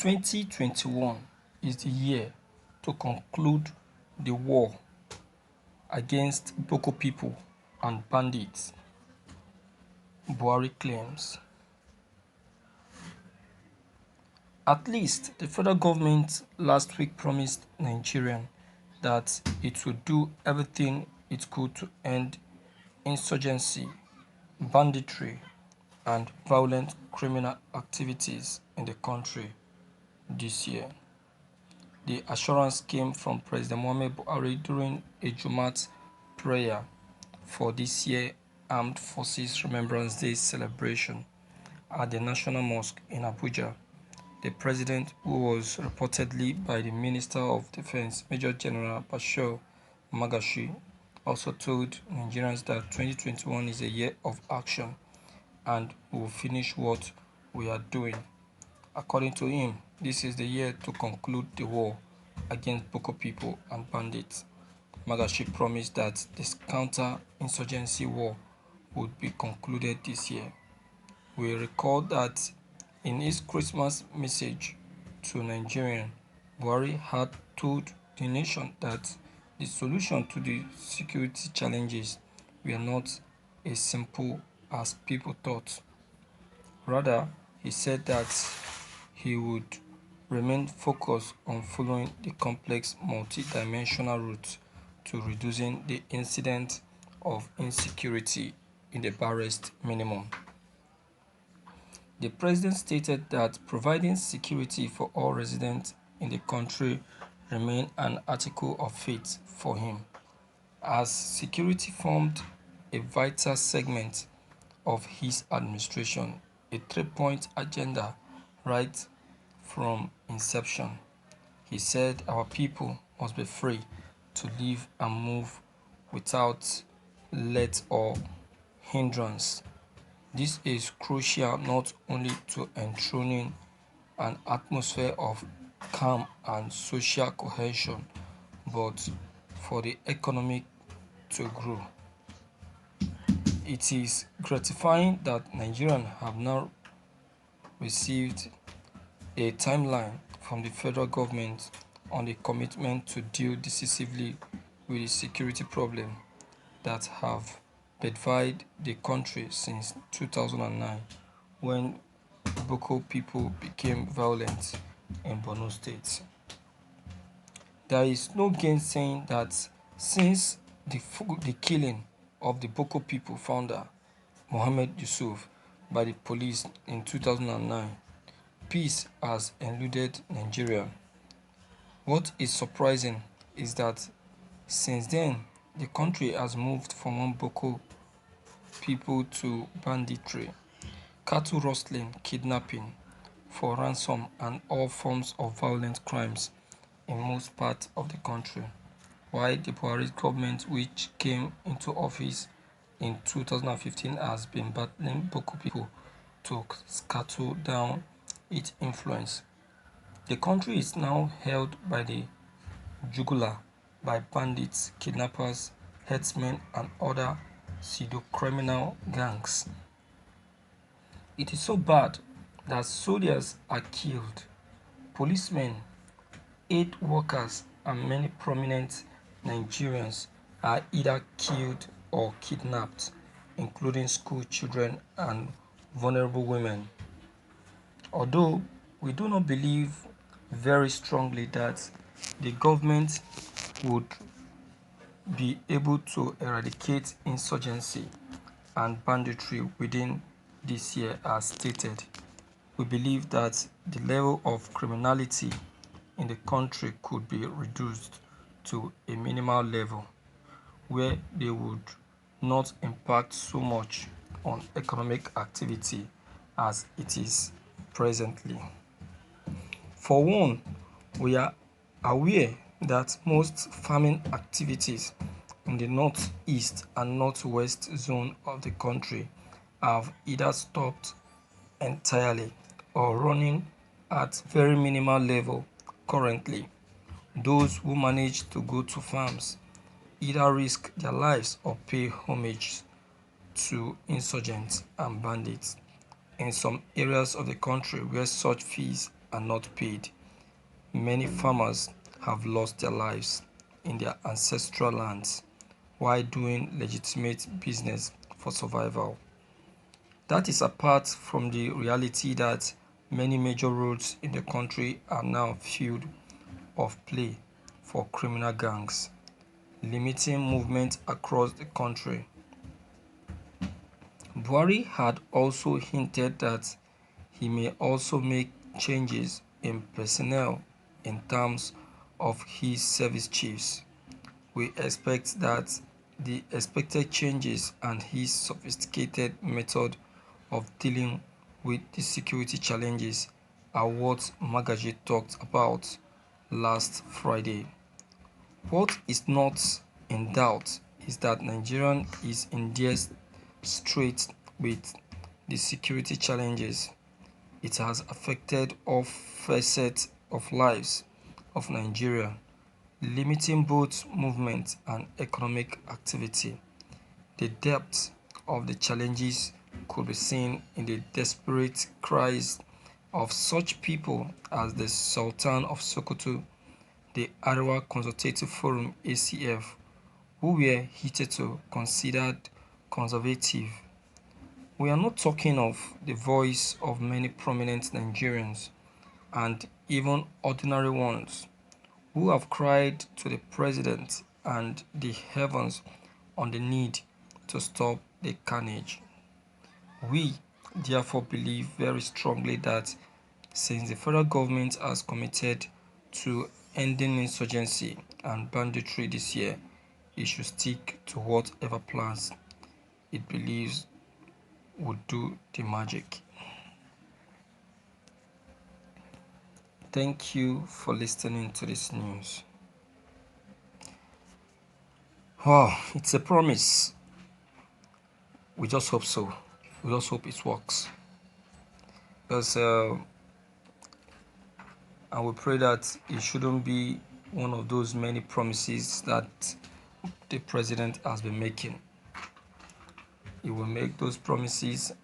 2021 is the year to conclude the war against Boko people and bandits, Buhari claims. At least the federal government last week promised Nigerians that it would do everything it could to end insurgency, banditry, and violent criminal activities in the country this year. The assurance came from President Muhammadu Buhari during a Jumat prayer for this year's Armed Forces Remembrance Day celebration at the National Mosque in Abuja. The president, who was reportedly by the Minister of Defense, Major General Bashir Magashi, also told Nigerians that 2021 is a year of action and we will finish what we are doing. According to him, this is the year to conclude the war against Boko people and bandits. Magashi promised that this counter-insurgency war would be concluded this year. We recall that in his Christmas message to Nigerians, Buhari had told the nation that the solution to the security challenges were not as simple as people thought. Rather, he said that he would remain focused on following the complex multi-dimensional route to reducing the incidence of insecurity in the barest minimum. The president stated that providing security for all residents in the country remained an article of faith for him, as security formed a vital segment of his administration, a three-point agenda right from inception. He said our people must be free to live and move without let or hindrance. This is crucial not only to enthroning an atmosphere of calm and social cohesion, but for the economy to grow. It is gratifying that Nigerians have now received a timeline from the federal government on the commitment to deal decisively with the security problem that have bedevilled the country since 2009, when Bøkøh people became violent in Borno State. There is no gainsaying that since the killing of the Bøkøh people founder, Mohammed Yusuf, by the police in 2009, peace has eluded Nigeria. What is surprising is that since then, the country has moved from one Bøkøh people to banditry, cattle rustling, kidnapping for ransom, and all forms of violent crimes in most parts of the country. While the Buhari government, which came into office in 2015, has been battling Bøkøh people to scuttle down its influence. The country is now held by the jugular by bandits, kidnappers, herdsmen, and other pseudo-criminal gangs. It is so bad that soldiers are killed, policemen, aid workers, and many prominent Nigerians are either killed or kidnapped, including school children and vulnerable women. Although we do not believe very strongly that the government would be able to eradicate insurgency and banditry within this year as stated, we believe that the level of criminality in the country could be reduced to a minimal level where they would not impact so much on economic activity as it is presently. For one, we are aware that most farming activities in the northeast and northwest zone of the country have either stopped entirely or running at very minimal level currently. Those who manage to go to farms either risk their lives or pay homage to insurgents and bandits. In some areas of the country where such fees are not paid. Many farmers have lost their lives in their ancestral lands while doing legitimate business for survival. That is apart from the reality that many major roads in the country are now filled of play for criminal gangs, limiting movement across the country. Buhari had also hinted that he may also make changes in personnel in terms of his service chiefs. We expect that the expected changes and his sophisticated method of dealing with the security challenges are what Magaji talked about last Friday. What is not in doubt is that Nigeria is in dire straits with the security challenges. It has affected all facets of lives of Nigeria, limiting both movement and economic activity. The depth of the challenges could be seen in the desperate cries of such people as the Sultan of Sokoto, the Arewa Consultative Forum (ACF), who were hitherto considered conservative. We are not talking of the voice of many prominent Nigerians and even ordinary ones who have cried to the president and the heavens on the need to stop the carnage. We therefore believe very strongly that since the federal government has committed to ending insurgency and banditry this year, it should stick to whatever plans it believes would do the magic. Thank you for listening to this news. Oh, it's a promise. We just hope so. We just hope it works. Because and we pray that it shouldn't be one of those many promises that the president has been making. He will make those promises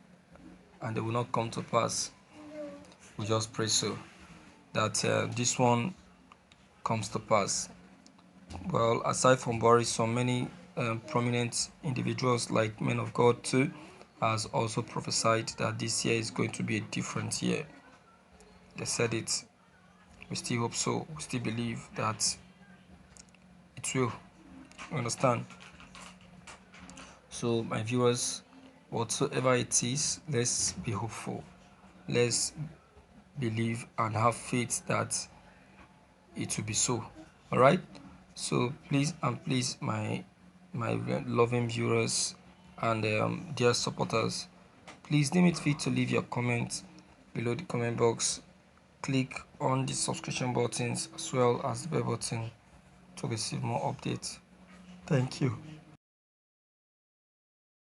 and they will not come to pass. We just pray so that this one comes to pass. Well, aside from Boris, so many prominent individuals like men of God too has also prophesied that this year is going to be a different year. They said it. We still hope so. We still believe that it will. You understand? So, my viewers, whatsoever it is, let's be hopeful. Let's believe and have faith that it will be so. All right. So please and please, my loving viewers and dear supporters, please deem it fit to leave your comments below the comment box. Click on the subscription buttons as well as the bell button to receive more updates. Thank you.